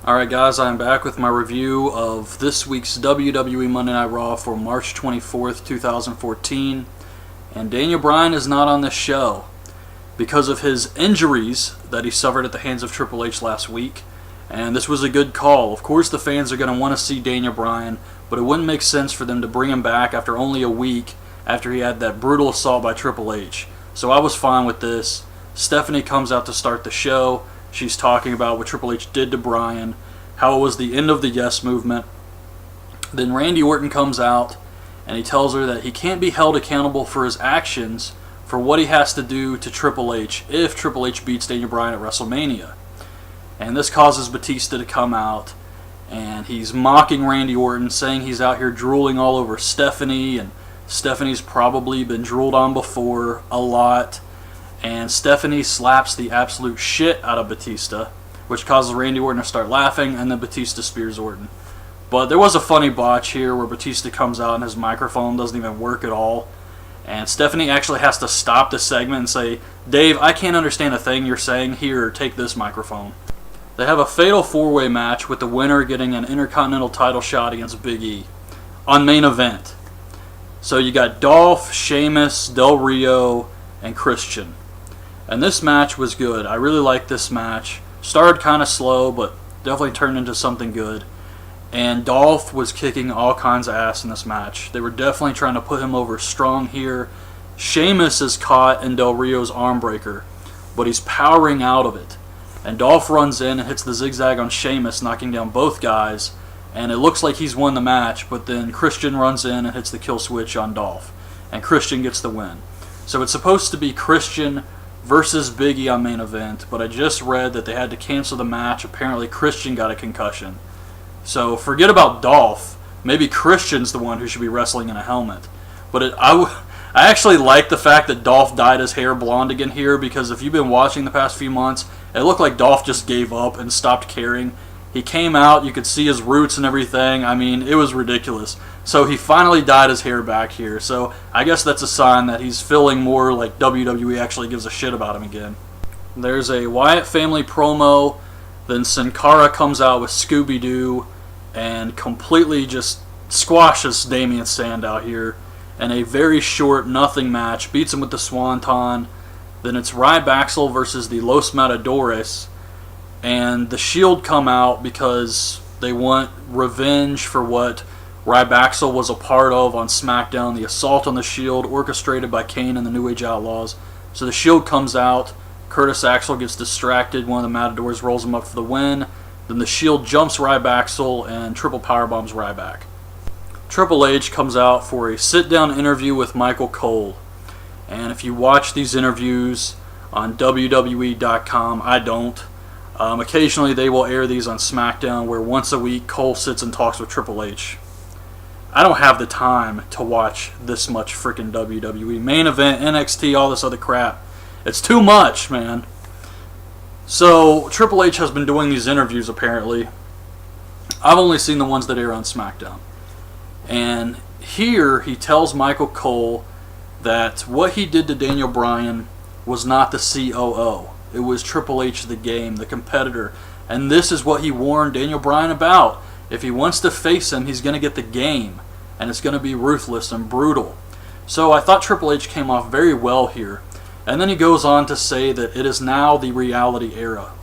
Alright guys, I'm back with my review of this week's WWE Monday Night Raw for March 24th, 2014. And Daniel Bryan is not on this show because of his injuries that he suffered at the hands of Triple H last week. And this was a good call. Of course the fans are going to want to see Daniel Bryan, but it wouldn't make sense for them to bring him back after only a week after he had that brutal assault by Triple H. So I was fine with this. Stephanie comes out to start the show. She's talking about what Triple H did to Bryan, how it was the end of the Yes Movement. Then Randy Orton comes out and he tells her that he can't be held accountable for his actions for what he has to do to Triple H if Triple H beats Daniel Bryan at WrestleMania. And this causes Batista to come out and he's mocking Randy Orton, saying he's out here drooling all over Stephanie, and Stephanie's probably been drooled on before a lot. And Stephanie slaps the absolute shit out of Batista, which causes Randy Orton to start laughing, and then Batista spears Orton. But there was a funny botch here where Batista comes out and his microphone doesn't even work at all. And Stephanie actually has to stop the segment and say, "Dave, I can't understand a thing you're saying. Here, take this microphone." They have a fatal four-way match with the winner getting an Intercontinental title shot against Big E on main event. So you got Dolph, Sheamus, Del Rio, and Christian. And this match was good. I really liked this match. Started kind of slow, but definitely turned into something good. And Dolph was kicking all kinds of ass in this match. They were definitely trying to put him over strong here. Sheamus is caught in Del Rio's arm breaker, but he's powering out of it. And Dolph runs in and hits the zigzag on Sheamus, knocking down both guys. And it looks like he's won the match, but then Christian runs in and hits the kill switch on Dolph. And Christian gets the win. So it's supposed to be Christian versus Big E on main event, but I just read that they had to cancel the match. Apparently Christian got a concussion. So forget about Dolph. Maybe Christian's the one who should be wrestling in a helmet. But I actually like the fact that Dolph dyed his hair blonde again here, because if you've been watching the past few months, it looked like Dolph just gave up and stopped caring. He came out, you could see his roots and everything. I mean, it was ridiculous. So he finally dyed his hair back here. So I guess that's a sign that he's feeling more like WWE actually gives a shit about him again. There's a Wyatt family promo. Then Sin Cara comes out with Scooby-Doo and completely just squashes Damian Sandow here in a very short nothing match. Beats him with the Swanton. Then it's Ryback versus the Los Matadores. And the Shield come out because they want revenge for what Ryback was a part of on SmackDown, the assault on the Shield orchestrated by Kane and the New Age Outlaws. So the Shield comes out, Curtis Axel gets distracted, one of the Matadors rolls him up for the win, then the Shield jumps Ryback and triple powerbombs Ryback. Triple H comes out for a sit-down interview with Michael Cole. And if you watch these interviews on WWE.com, I don't. Occasionally they will air these on SmackDown, where once a week Cole sits and talks with Triple H. I don't have the time to watch this much freaking WWE. Main event, NXT, all this other crap. It's too much, man. So Triple H has been doing these interviews apparently. I've only seen the ones that air on SmackDown. And here he tells Michael Cole that what he did to Daniel Bryan was not the COO. It was Triple H, the game, the competitor. And this is what he warned Daniel Bryan about. If he wants to face him, he's going to get the game. And it's going to be ruthless and brutal. So I thought Triple H came off very well here. And then he goes on to say that it is now the reality era.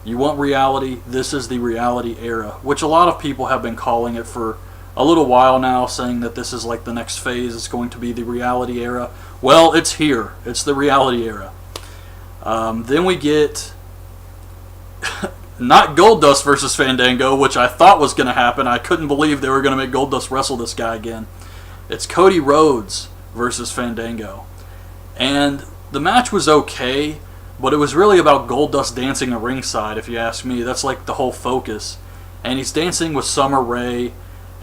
You want reality? This is the reality era. Which a lot of people have been calling it for a little while now, saying that this is like the next phase. It's going to be the reality era. Well, it's here. It's the reality era. Then we get not Goldust versus Fandango, which I thought was going to happen. I couldn't believe they were going to make Goldust wrestle this guy again. It's Cody Rhodes versus Fandango. And the match was okay, but it was really about Goldust dancing at ringside, if you ask me. That's like the whole focus. And he's dancing with Summer Rae,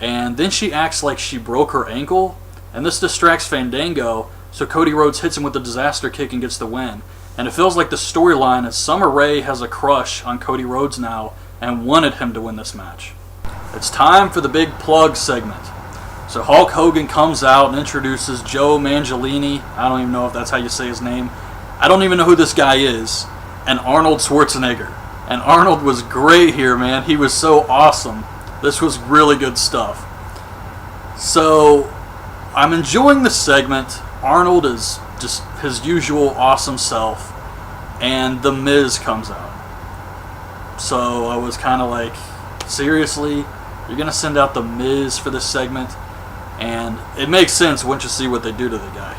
and then she acts like she broke her ankle, and this distracts Fandango, so Cody Rhodes hits him with a disaster kick and gets the win. And it feels like the storyline is Summer Rae has a crush on Cody Rhodes now and wanted him to win this match. It's time for the big plug segment. So Hulk Hogan comes out and introduces Joe Manganiello. I don't even know if that's how you say his name. I don't even know who this guy is. And Arnold Schwarzenegger. And Arnold was great here, man. He was so awesome. This was really good stuff. So, I'm enjoying the segment. Arnold is just his usual awesome self. And The Miz comes out. So, I was kind of like, seriously? You're going to send out The Miz for this segment? And it makes sense once you see what they do to the guy.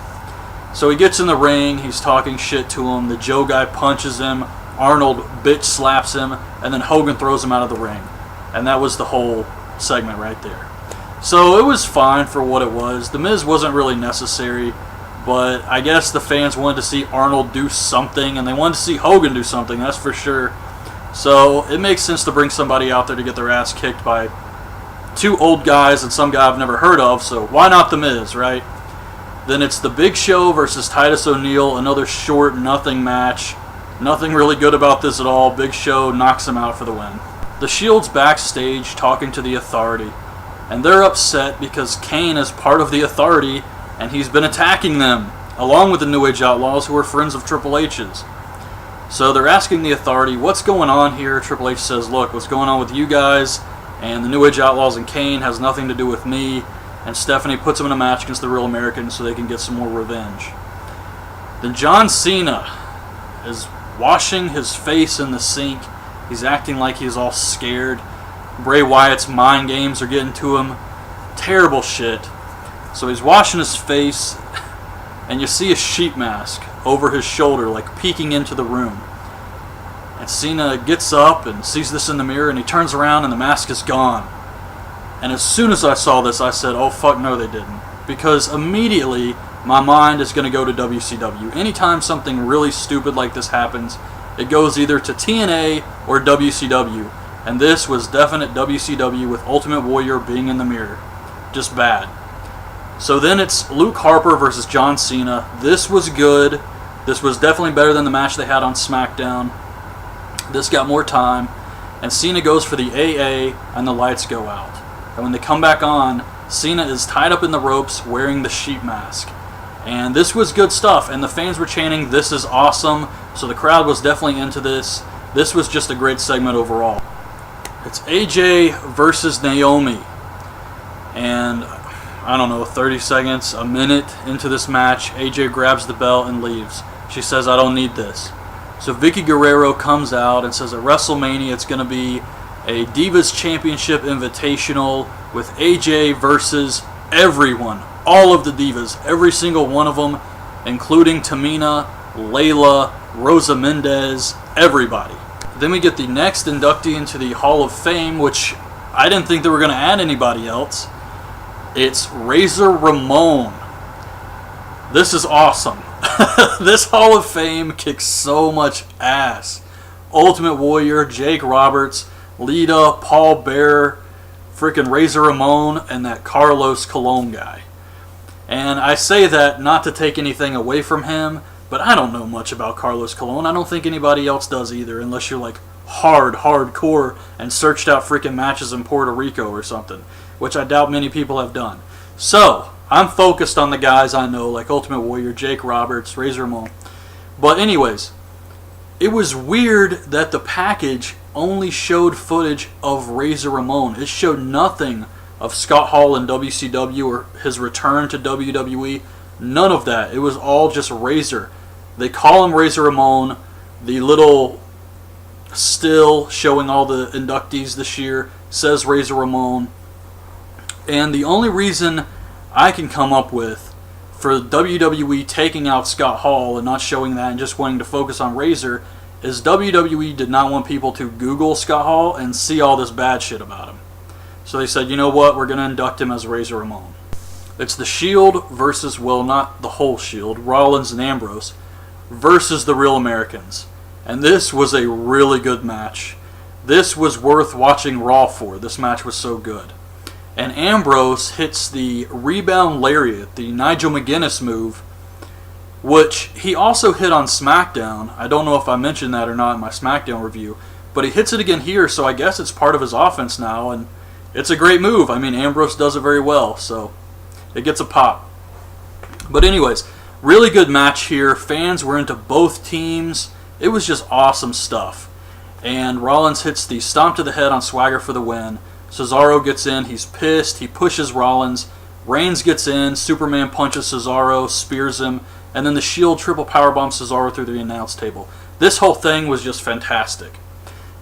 So he gets in the ring, he's talking shit to him, the Joe guy punches him, Arnold bitch slaps him, and then Hogan throws him out of the ring. And that was the whole segment right there. So it was fine for what it was. The Miz wasn't really necessary, but I guess the fans wanted to see Arnold do something, and they wanted to see Hogan do something, that's for sure. So it makes sense to bring somebody out there to get their ass kicked by two old guys and some guy I've never heard of, so why not The Miz, right? Then it's The Big Show versus Titus O'Neil, another short, nothing match. Nothing really good about this at all. Big Show knocks him out for the win. The Shield's backstage talking to the Authority, and they're upset because Kane is part of the Authority, and he's been attacking them, along with the New Age Outlaws, who are friends of Triple H's. So they're asking the Authority, what's going on here? Triple H says, look, what's going on with you guys and the New Age Outlaws and Kane has nothing to do with me. And Stephanie puts him in a match against the Real Americans so they can get some more revenge. Then John Cena is washing his face in the sink. He's acting like he's all scared. Bray Wyatt's mind games are getting to him. Terrible shit. So he's washing his face, and you see a sheet mask over his shoulder, like peeking into the room. And Cena gets up and sees this in the mirror, and he turns around and the mask is gone. And as soon as I saw this, I said, oh fuck no they didn't. Because immediately, my mind is going to go to WCW. Anytime something really stupid like this happens, it goes either to TNA or WCW. And this was definite WCW with Ultimate Warrior being in the mirror. Just bad. So then it's Luke Harper versus John Cena. This was good. This was definitely better than the match they had on SmackDown. This got more time. And Cena goes for the AA, and the lights go out. And when they come back on, Cena is tied up in the ropes wearing the sheet mask. And this was good stuff, and the fans were chanting, this is awesome, so the crowd was definitely into this. This was just a great segment overall. It's AJ versus Naomi. And, I don't know, 30 seconds, a minute into this match, AJ grabs the belt and leaves. She says, I don't need this. So Vicky Guerrero comes out and says at WrestleMania it's going to be a Divas Championship Invitational with AJ versus everyone. All of the Divas. Every single one of them. Including Tamina, Layla, Rosa Mendez, everybody. Then we get the next inductee into the Hall of Fame, which I didn't think they were going to add anybody else. It's Razor Ramon. This is awesome. This Hall of Fame kicks so much ass. Ultimate Warrior, Jake Roberts, Lita, Paul Bearer, freaking Razor Ramon, and that Carlos Colon guy. And I say that not to take anything away from him, but I don't know much about Carlos Colon. I don't think anybody else does either, unless you're like hardcore and searched out freaking matches in Puerto Rico or something, which I doubt many people have done. So, I'm focused on the guys I know, like Ultimate Warrior, Jake Roberts, Razor Ramon. But anyways, it was weird that the package only showed footage of Razor Ramon. It showed nothing of Scott Hall in WCW or his return to WWE. None of that. It was all just Razor. They call him Razor Ramon. The little still showing all the inductees this year says Razor Ramon. And the only reason I can come up with for WWE taking out Scott Hall and not showing that and just wanting to focus on Razor is WWE did not want people to Google Scott Hall and see all this bad shit about him. So they said, you know what, we're going to induct him as Razor Ramon. It's the Shield versus, well, not the whole Shield, Rollins and Ambrose, versus the Real Americans. And this was a really good match. This was worth watching Raw for. This match was so good. And Ambrose hits the rebound lariat, the Nigel McGuinness move, which he also hit on SmackDown. I don't know if I mentioned that or not in my SmackDown review, but he hits it again here, so I guess it's part of his offense now, and it's a great move. I mean, Ambrose does it very well, so it gets a pop. But anyways, really good match here. Fans were into both teams. It was just awesome stuff. and Rollins hits the stomp to the head on Swagger for the win. Cesaro gets in, he's pissed, he pushes Rollins. Reigns gets in, Superman punches Cesaro, spears him, and then the Shield triple powerbomb Cesaro through the announce table. This whole thing was just fantastic.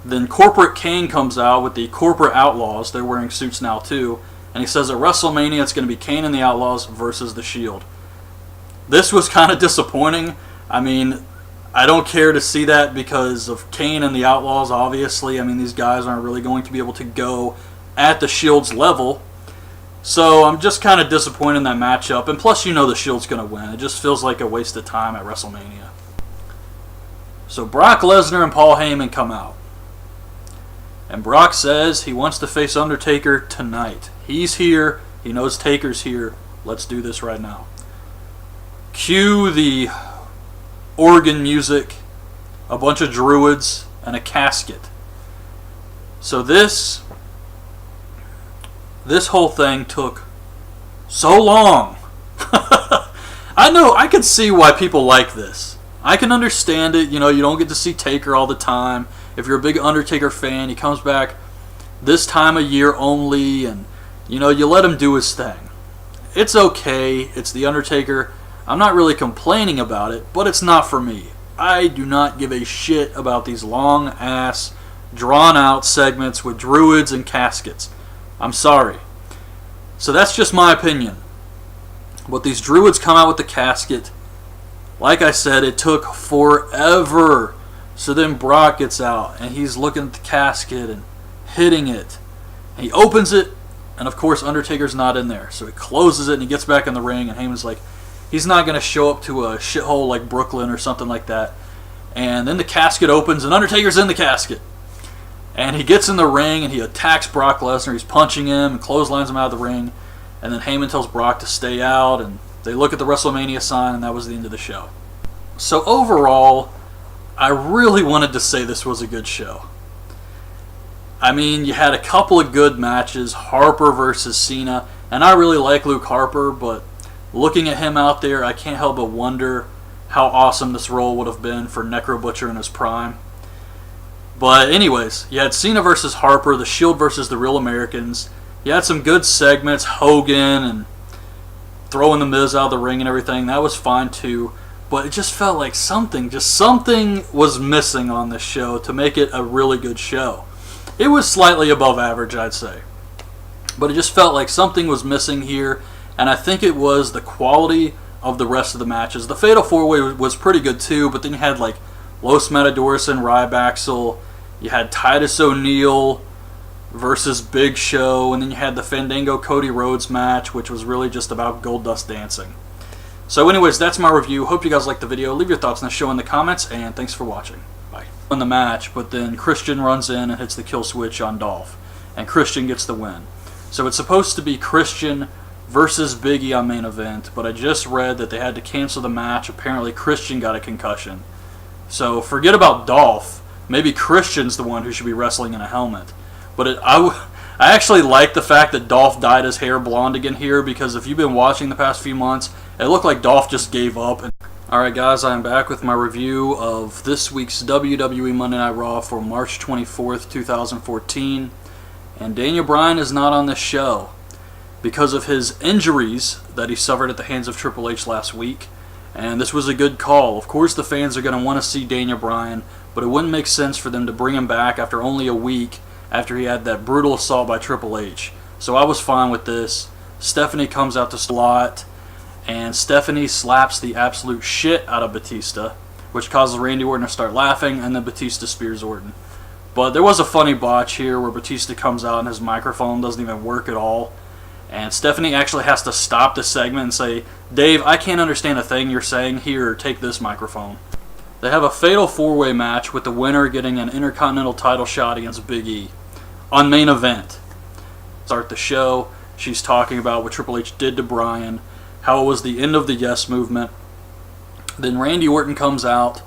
Then Corporate Kane comes out with the Corporate Outlaws. They're wearing suits now too. And he says at WrestleMania it's going to be Kane and the Outlaws versus the Shield. This was kind of disappointing. I mean, I don't care to see that because of Kane and the Outlaws, obviously. I mean, these guys aren't really going to be able to go at the Shield's level. So I'm just kind of disappointed in that matchup. And plus, you know the Shield's going to win. It just feels like a waste of time at WrestleMania. So Brock Lesnar and Paul Heyman come out. And Brock says he wants to face Undertaker tonight. He's here. He knows Taker's here. Let's do this right now. Cue the organ music, a bunch of druids, and a casket. So this whole thing took so long. I know, I can see why people like this. I can understand it. You know, you don't get to see Taker all the time. If you're a big Undertaker fan, he comes back this time of year only, and you know, you let him do his thing. It's okay. It's the Undertaker. I'm not really complaining about it, but it's not for me. I do not give a shit about these long-ass, drawn-out segments with druids and caskets. I'm sorry. So that's just my opinion. But these druids come out with the casket. Like I said, it took forever. So then Brock gets out, and he's looking at the casket and hitting it. And he opens it, and of course Undertaker's not in there. So he closes it, and he gets back in the ring, and Heyman's like, he's not going to show up to a shithole like Brooklyn or something like that. And then the casket opens, and Undertaker's in the casket. And he gets in the ring, and he attacks Brock Lesnar. He's punching him and clotheslines him out of the ring. And then Heyman tells Brock to stay out, and they look at the WrestleMania sign, and that was the end of the show. So overall, I really wanted to say this was a good show. I mean, you had a couple of good matches, Harper versus Cena, and I really like Luke Harper, but looking at him out there, I can't help but wonder how awesome this role would have been for Necro Butcher in his prime. But anyways, you had Cena versus Harper, the Shield versus the Real Americans. You had some good segments, Hogan and throwing the Miz out of the ring and everything. That was fine too. But it just felt like something was missing on this show to make it a really good show. It was slightly above average, I'd say. But it just felt like something was missing here. And I think it was the quality of the rest of the matches. The Fatal 4-Way was pretty good too, but then you had like Los Matadores and Ryback. You had Titus O'Neil versus Big Show, and then you had the Fandango Cody Rhodes match, which was really just about Goldust dancing. So anyways, that's my review. Hope you guys liked the video. Leave your thoughts in the show in the comments, and thanks for watching. Bye. In the match, but then Christian runs in and hits the kill switch on Dolph, and Christian gets the win. So it's supposed to be Christian versus Big E on main event, but I just read that they had to cancel the match. Apparently Christian got a concussion. So forget about Dolph. Maybe Christian's the one who should be wrestling in a helmet. But I actually like the fact that Dolph dyed his hair blonde again here, because if you've been watching the past few months, it looked like Dolph just gave up. Alright guys, I'm back with my review of this week's WWE Monday Night Raw for March 24th, 2014. And Daniel Bryan is not on this show because of his injuries that he suffered at the hands of Triple H last week. And this was a good call. Of course the fans are going to want to see Daniel Bryan, but it wouldn't make sense for them to bring him back after only a week after he had that brutal assault by Triple H. So I was fine with this. Stephanie comes out to slot, and Stephanie slaps the absolute shit out of Batista, which causes Randy Orton to start laughing, and then Batista spears Orton. But there was a funny botch here where Batista comes out and his microphone doesn't even work at all. And Stephanie actually has to stop the segment and say, "Dave, I can't understand a thing you're saying. Here, take this microphone." They have a fatal 4-way match with the winner getting an Intercontinental title shot against Big E on main event. Start the show. She's talking about what Triple H did to Bryan, how it was the end of the Yes movement. Then Randy Orton comes out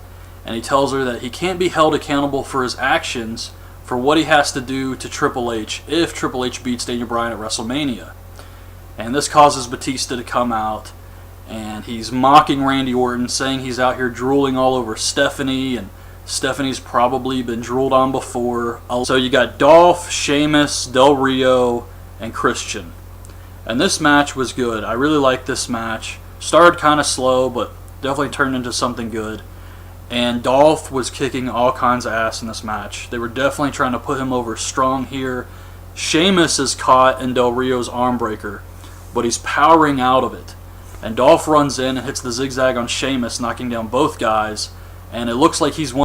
and he tells her that he can't be held accountable for his actions for what he has to do to Triple H if Triple H beats Daniel Bryan at WrestleMania. And this causes Batista to come out, and he's mocking Randy Orton, saying he's out here drooling all over Stephanie and Stephanie's probably been drooled on before. So you got Dolph, Sheamus, Del Rio, and Christian. And this match was good. I really liked this match. Started kind of slow, but definitely turned into something good. And Dolph was kicking all kinds of ass in this match. They were definitely trying to put him over strong here. Sheamus is caught in Del Rio's arm breaker, but he's powering out of it. And Dolph runs in and hits the zigzag on Sheamus, knocking down both guys. And it looks like he's won.